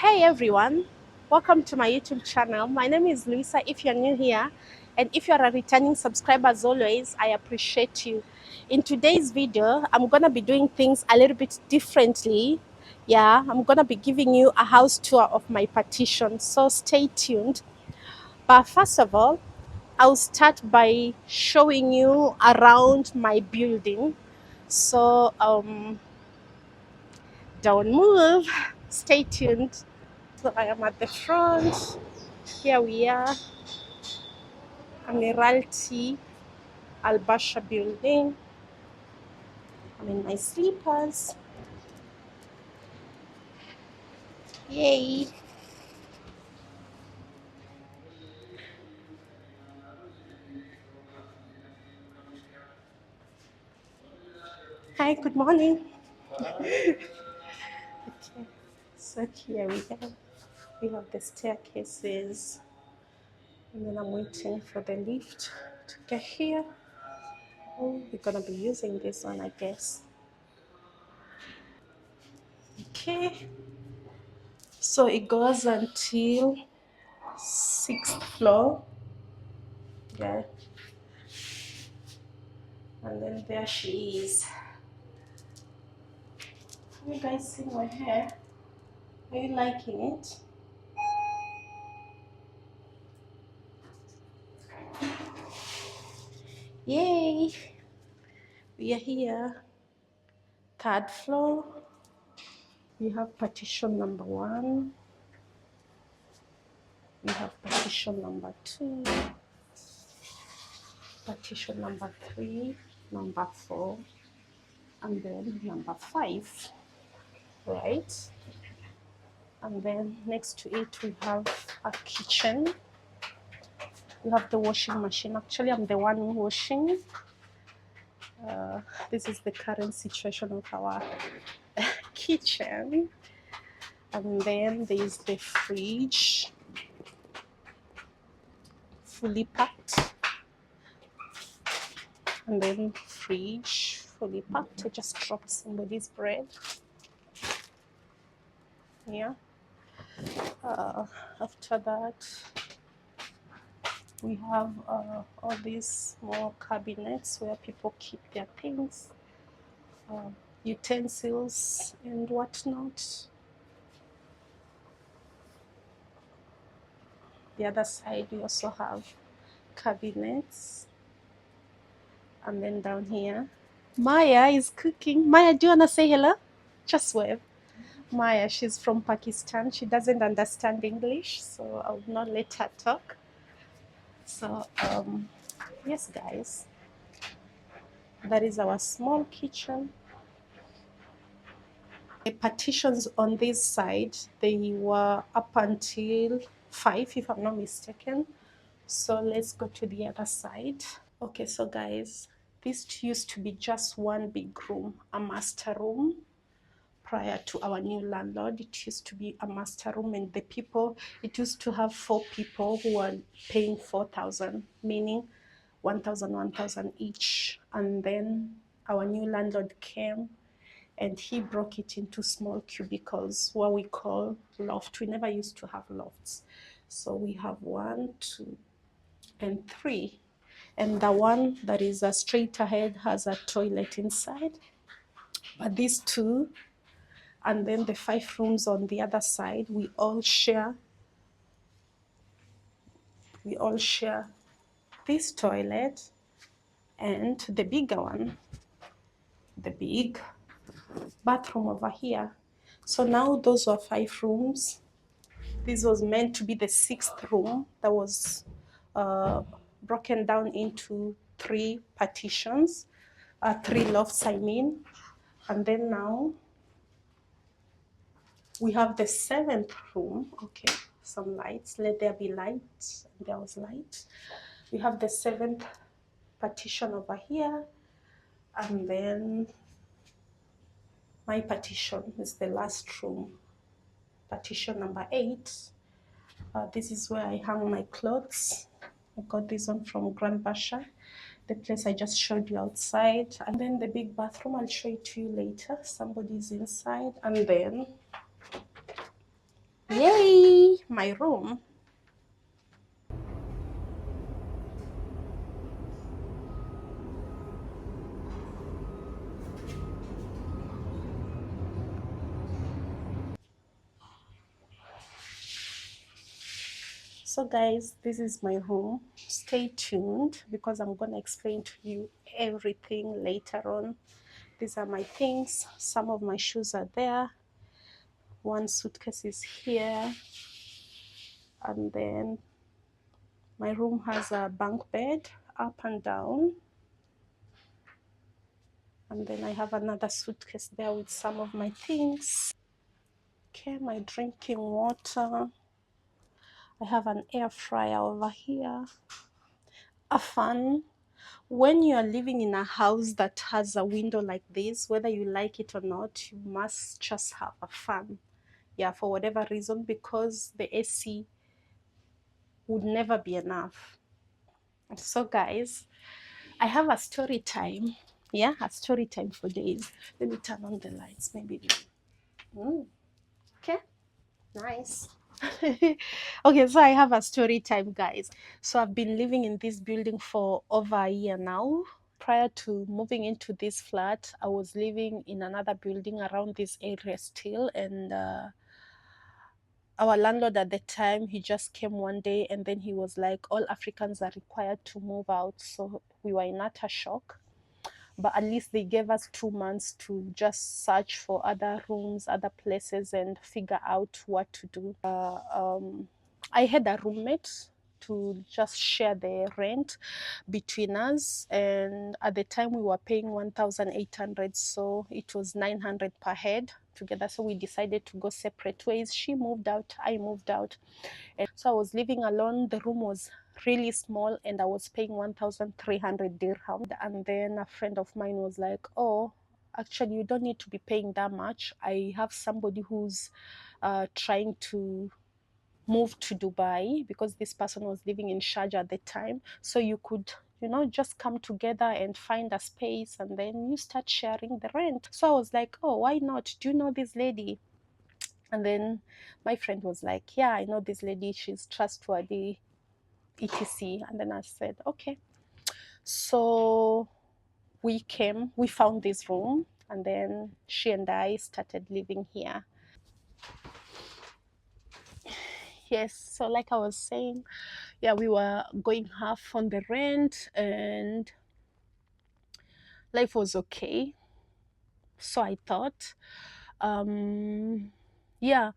Hey everyone, welcome to my YouTube channel. My name is Luisa if you're new here, and if you're a returning subscriber as always, I appreciate you. In today's video, I'm gonna be doing things a little bit differently. Yeah, I'm gonna be giving you a house tour of my partition, so stay tuned. But first of all, I'll start by showing you around my building. So don't move, stay tuned. So I am at the front. Here we are, Admiralty Albasha building. I'm in my slippers. Yay! Hi, good morning. Okay, so here we go. We have the staircases, and then I'm waiting for the lift to get here. Oh, we're gonna be using this one, I guess. Okay, so it goes until 6th floor. Yeah, and then there she is. Have you guys seen my hair? Are you liking it? Yay! We are here. 3rd floor. We have partition number 1. We have partition number 2. Partition number 3. Number 4. And then number 5. Right? And then next to it we have a kitchen. We have the washing machine. Actually, I'm the one washing. This is the current situation of our kitchen. And then there's the fridge, fully packed. And then fridge, fully packed. I just dropped somebody's bread. Yeah. After that, we have all these small cabinets where people keep their things, utensils and whatnot. The other side, we also have cabinets. And then down here, Maya is cooking. Maya, do you want to say hello? Just wave. Maya, she's from Pakistan. She doesn't understand English, so I will not let her talk. So, yes, guys, that is our small kitchen. The partitions on this side, they were up until 5, if I'm not mistaken. So let's go to the other side. Okay, so guys, this used to be just one big room, a master room. Prior to our new landlord, it used to be a master room, and the people, it used to have 4 people who were paying 4,000, meaning 1,000 each. And then our new landlord came and he broke it into small cubicles, what we call loft. We never used to have lofts. So we have 1, 2, and 3. And the one that is straight ahead has a toilet inside. But these 2, and then the 5 rooms on the other side, we all share this toilet and the bigger one, the big bathroom over here. So now those were 5 rooms. This was meant to be the 6th room that was broken down into 3 partitions, 3 lofts, I mean. And then now we have the 7th room. Okay, some lights. Let there be light. There was light. We have the 7th partition over here, and then my partition is the last room, partition number 8. This is where I hang my clothes. I got this one from Grand Basha, the place I just showed you outside. And then the big bathroom, I'll show it to you later. Somebody's inside. And then, my room. So guys, this is my room. Stay tuned because I'm gonna explain to you everything later on. These are my things. Some of my shoes are there. One suitcase is here. And then my room has a bunk bed up and down. And then I have another suitcase there with some of my things. Okay, my drinking water. I have an air fryer over here. A fan. When you are living in a house that has a window like this, whether you like it or not, you must just have a fan. Yeah, for whatever reason, because the AC would never be enough. So guys, I have a story time. Yeah, a story time for days. Let me turn on the lights, maybe. Okay, nice. Okay, so I have a story time, guys. So I've been living in this building for over a year now. Prior to moving into this flat, I was living in another building around this area still, and our landlord at the time, he just came one day and then he was like, all Africans are required to move out. So we were in utter shock, but at least they gave us 2 months to just search for other rooms, other places, and figure out what to do. I had a roommate to just share the rent between us, and at the time we were paying 1,800, so it was 900 per head together. So we decided to go separate ways. She moved out, I moved out, and so I was living alone. The room was really small and I was paying 1,300 dirham. And then a friend of mine was like, oh, actually you don't need to be paying that much. I have somebody who's trying to move to Dubai, because this person was living in Sharjah at the time. So you could, just come together and find a space and then you start sharing the rent. So I was like, oh, why not? Do you know this lady? And then my friend was like, yeah, I know this lady. She's trustworthy, etc. And then I said, okay. So we found this room, and then she and I started living here. Yes, so like I was saying, yeah, we were going half on the rent and life was okay. So I thought, yeah,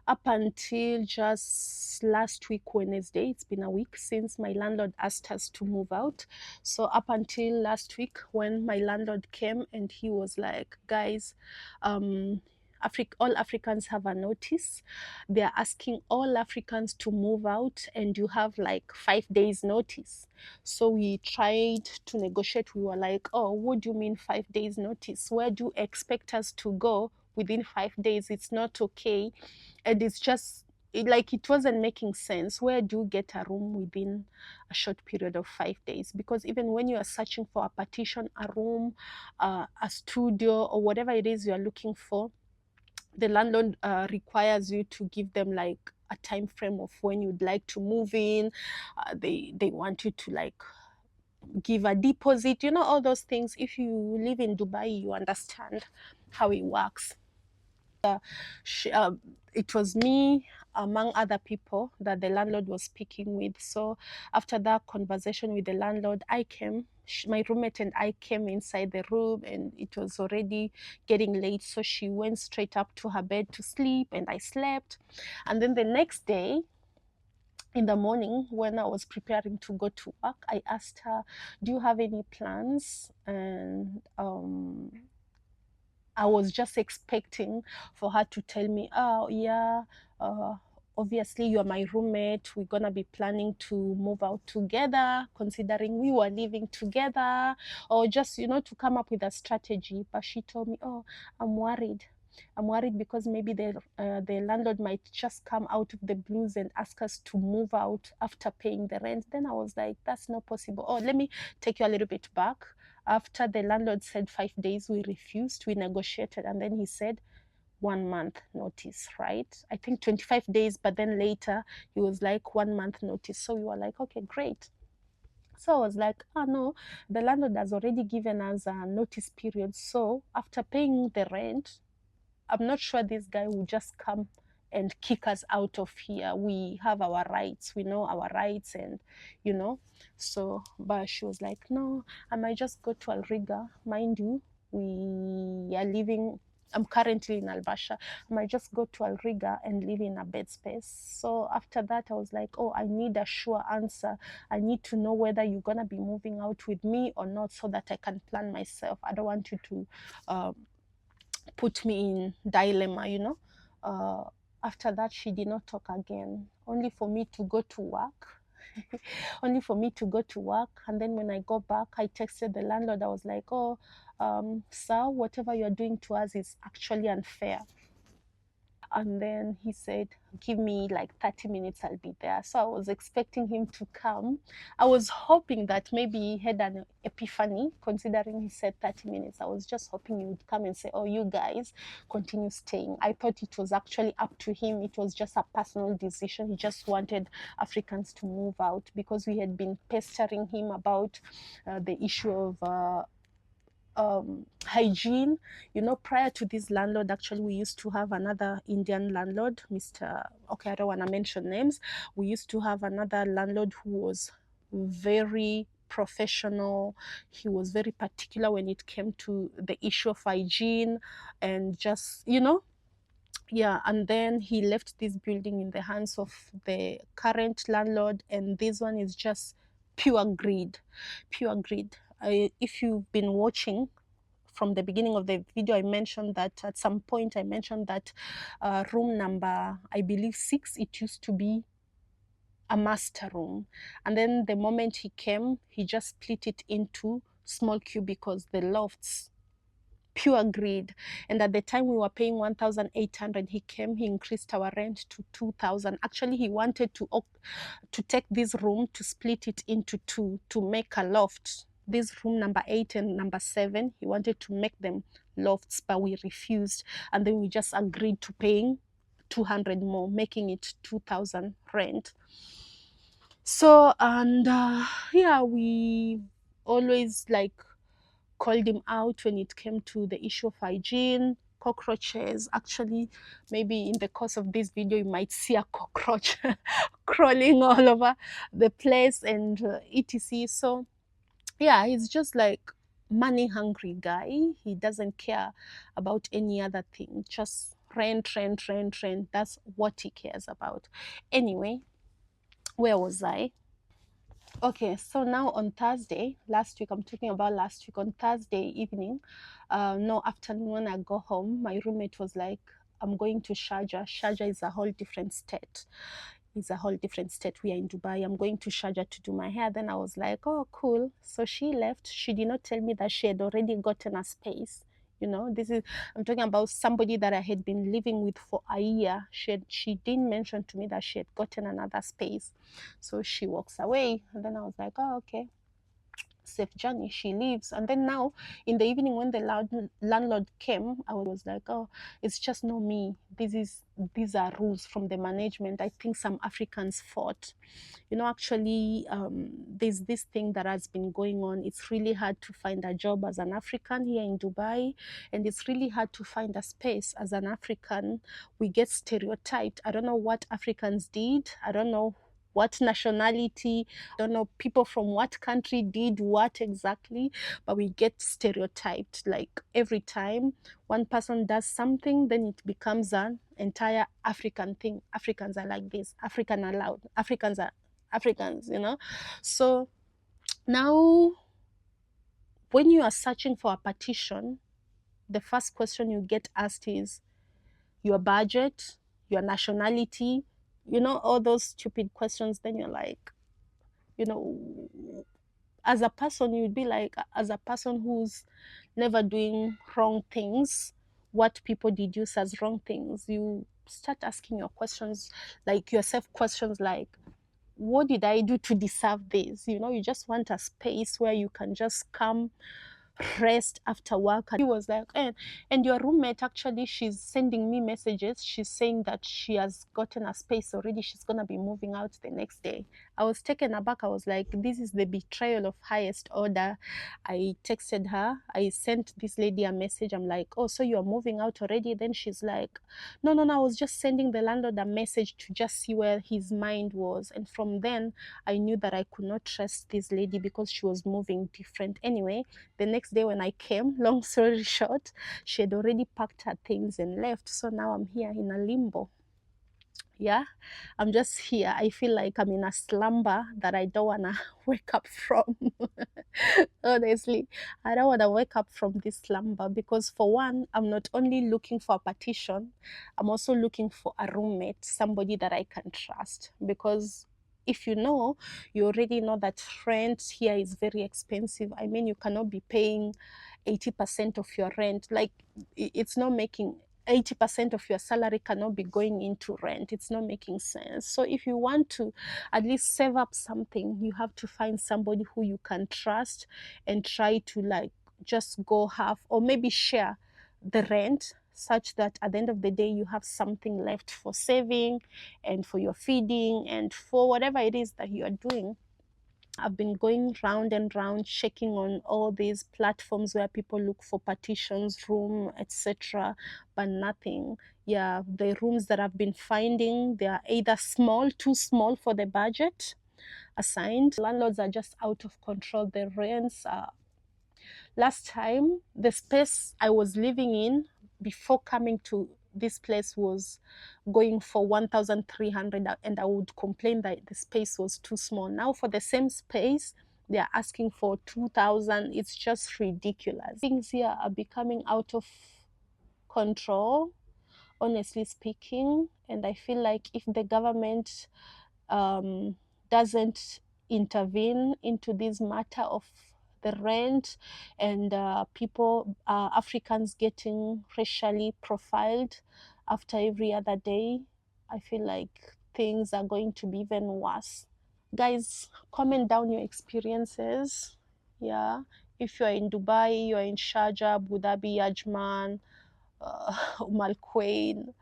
up until just last week, Wednesday, it's been a week since my landlord asked us to move out. So up until last week, when my landlord came and he was like, guys, all Africans have a notice. They're asking all Africans to move out, and you have like 5 days notice. So we tried to negotiate. We were like, oh, what do you mean 5 days notice? Where do you expect us to go within 5 days? It's not okay. And it's just it wasn't making sense. Where do you get a room within a short period of 5 days? Because even when you are searching for a partition, a room, a studio, or whatever it is you are looking for, the landlord requires you to give them like a time frame of when you'd like to move in. They want you to like give a deposit, all those things. If you live in Dubai, you understand how it works. It was me among other people that the landlord was speaking with. So after that conversation with the landlord, my roommate and I came inside the room, and it was already getting late. So she went straight up to her bed to sleep, and I slept. And then the next day, in the morning, when I was preparing to go to work, I asked her, do you have any plans? And I was just expecting for her to tell me, oh, yeah, obviously you're my roommate. We're going to be planning to move out together, considering we were living together, or just, to come up with a strategy. But she told me, oh, I'm worried. I'm worried because maybe the landlord might just come out of the blues and ask us to move out after paying the rent. Then I was like, that's not possible. Oh, let me take you a little bit back. After the landlord said 5 days, we refused, we negotiated, and then he said, 1 month notice, right? I think 25 days, but then later he was like 1 month notice. So we were like, okay, great. So I was like, oh no, the landlord has already given us a notice period. So after paying the rent, I'm not sure this guy will just come and kick us out of here. We have our rights. We know our rights, and you know. So, but she was like, no, I might just go to Alriga. Mind you, we are living. I'm currently in Albasha. I might just go to Alriga and live in a bed space. So after that, I was like, oh, I need a sure answer. I need to know whether you're gonna be moving out with me or not, so that I can plan myself. I don't want you to put me in dilemma, you know. After that, she did not talk again, only for me to go to work. Only for me to go to work. And then when I got back, I texted the landlord. I was like, oh, sir, whatever you're doing to us is actually unfair. And then he said, give me like 30 minutes, I'll be there. So I was expecting him to come. I was hoping that maybe he had an epiphany, considering he said 30 minutes. I was just hoping he would come and say, oh, you guys continue staying. I thought it was actually up to him. It was just a personal decision. He just wanted Africans to move out, because we had been pestering him about the issue of hygiene. You know, prior to this landlord, actually, we used to have another Indian landlord, Mr. Okay, I don't want to mention names. We used to have another landlord who was very professional. He was very particular when it came to the issue of hygiene, and just, you know, yeah. And then he left this building in the hands of the current landlord, and this one is just pure greed. Pure greed. If you've been watching from the beginning of the video, I mentioned that at some point I mentioned that room number, I believe 6, it used to be a master room. And then the moment he came, he just split it into small cubicles, the lofts. Pure greed. And at the time we were paying 1,800, he came, he increased our rent to 2,000. Actually, he wanted to take this room, to split it into 2, to make a loft. This room number 8 and number 7, he wanted to make them lofts, but we refused. And then we just agreed to paying 200 more, making it 2,000 rent. So, and yeah, we always like called him out when it came to the issue of hygiene. Cockroaches, actually, maybe in the course of this video you might see a cockroach crawling all over the place, and etc. So yeah, he's just like money hungry guy. He doesn't care about any other thing, just rent, rent, rent, rent. That's what he cares about. Anyway, where was I? Okay, so now on Thursday, last week, I'm talking about last week, on Thursday evening, no, afternoon, when I go home, my roommate was like, I'm going to Sharjah. Sharjah is a whole different state. It's a whole different state. We are in Dubai. I'm going to Sharjah to do my hair. Then I was like, oh, cool. So she left. She did not tell me that she had already gotten a space. You know, I'm talking about somebody that I had been living with for a year. She didn't mention to me that she had gotten another space. So she walks away. And then I was like, oh, okay, safe journey. She leaves. And then now in the evening, when the landlord came, I was like, oh, it's just not me. These are rules from the management. I think some Africans fought. You know, actually, there's this thing that has been going on. It's really hard to find a job as an African here in Dubai, and it's really hard to find a space as an African. We get stereotyped. I don't know what Africans did. I don't know what nationality, I don't know people from what country did what exactly, but we get stereotyped. Like every time one person does something, then it becomes an entire African thing. Africans are like this, African are loud, Africans are Africans, you know. So now when you are searching for a partition, the first question you get asked is your budget, your nationality, you know, all those stupid questions. Then you're like, you know, as a person, you'd be like, as a person who's never doing wrong things, what people deduce as wrong things, you start asking your questions, like yourself questions like, what did I do to deserve this? You know, you just want a space where you can just come, rest after work. And he was like, and your roommate, actually, she's sending me messages. She's saying that she has gotten a space already. She's gonna be moving out the next day. I was taken aback. I was like, this is the betrayal of highest order. I texted her. I sent this lady a message. I'm like, oh, so you're moving out already? Then she's like, no, I was just sending the landlord a message to just see where his mind was. And from then, I knew that I could not trust this lady because she was moving different. Anyway, the next day when I came, long story short, she had already packed her things and left. So now I'm here in a limbo. Yeah, I'm just here. I feel like I'm in a slumber that I don't want to wake up from. Honestly, I don't want to wake up from this slumber because, for one, I'm not only looking for a partition, I'm also looking for a roommate, somebody that I can trust. Because if you know, you already know that rent here is very expensive. I mean, you cannot be paying 80% of your rent. Like, it's not making 80% of your salary cannot be going into rent. It's not making sense. So if you want to at least save up something, you have to find somebody who you can trust and try to, like, just go half or maybe share the rent, such that at the end of the day you have something left for saving and for your feeding and for whatever it is that you are doing. I've been going round and round checking on all these platforms where people look for partitions, room, etc., but nothing. Yeah, the rooms that I've been finding, they are either small, too small for the budget assigned. Landlords are just out of control. The rents are... Last time, the space I was living in before coming to this place was going for 1,300, and I would complain that the space was too small. Now for the same space, they are asking for 2,000. It's just ridiculous. Things here are becoming out of control, honestly speaking, and I feel like if the government doesn't intervene into this matter of the rent and people, Africans getting racially profiled after every other day, I feel like things are going to be even worse. Guys, comment down your experiences. Yeah, if you're in Dubai, you're in Sharjah, Abu Dhabi, Ajman, Umm Quwain,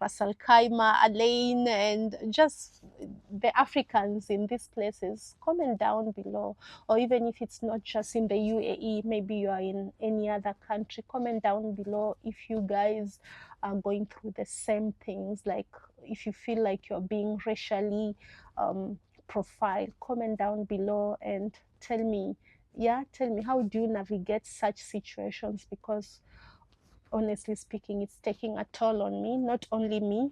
Ras Al Khaimah, Alain, and just the Africans in these places. Comment down below. Or even if it's not just in the UAE, maybe you are in any other country, comment down below if you guys are going through the same things. Like, if you feel like you're being racially profiled, comment down below and tell me. Yeah, tell me, how do you navigate such situations? Because honestly speaking, it's taking a toll on me, not only me,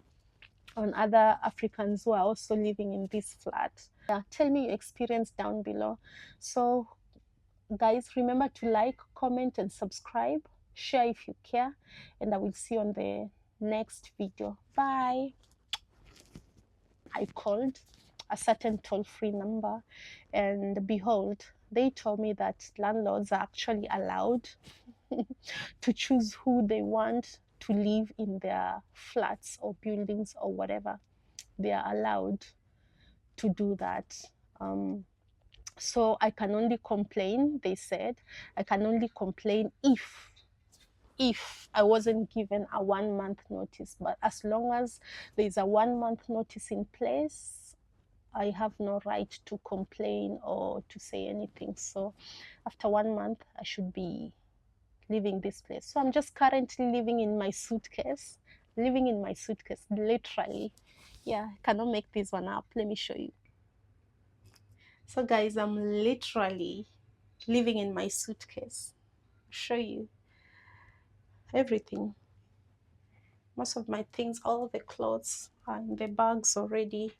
on other Africans who are also living in this flat. Yeah, tell me your experience down below. So guys, remember to like, comment, and subscribe. Share if you care, and I will see you on the next video. Bye. I called a certain toll-free number, and behold, they told me that landlords are actually allowed to choose who they want to live in their flats or buildings or whatever. They are allowed to do that. So I can only complain, they said. I can only complain if I wasn't given a 1 month notice. But as long as there's a 1 month notice in place, I have no right to complain or to say anything. So after 1 month, I should be leaving this place. So I'm just currently living in my suitcase, literally. Yeah, I cannot make this one up. Let me show you. So guys, I'm literally living in my suitcase. I'll show you everything. Most of my things, all the clothes are in the bags already.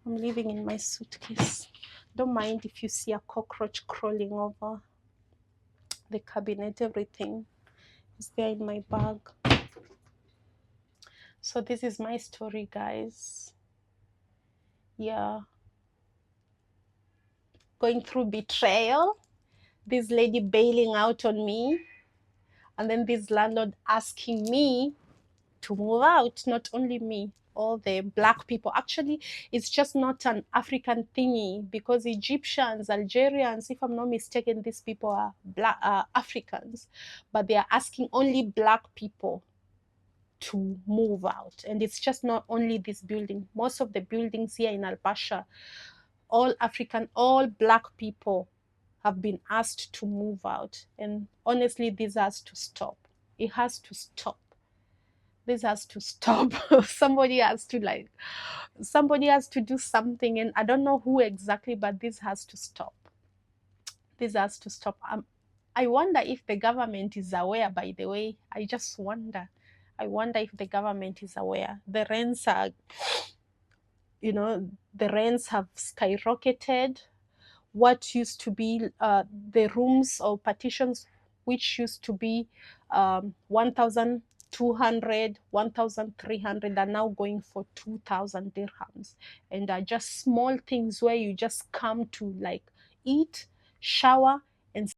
I'm living in my suitcase. Don't mind if you see a cockroach crawling over the cabinet. Everything is there in my bag. So this is my story, guys. Yeah, going through betrayal, this lady bailing out on me, and then this landlord asking me to move out. Not only me, all the black people. Actually, it's just not an African thingy, because Egyptians, Algerians, if I'm not mistaken, these people are black Africans, but they are asking only black people to move out. And it's just not only this building. Most of the buildings here in Al Basha, all African, all black people have been asked to move out. And honestly, this has to stop. It has to stop. This has to stop. Somebody has to do something, and I don't know who exactly, but this has to stop. This has to stop. I wonder if the government is aware, by the way. I just wonder. I wonder if the government is aware. The rents are, the rents have skyrocketed. What used to be the rooms or partitions, which used to be 1,200, 1,300, are now going for 2,000 dirhams. And are just small things where you just come to like eat, shower, and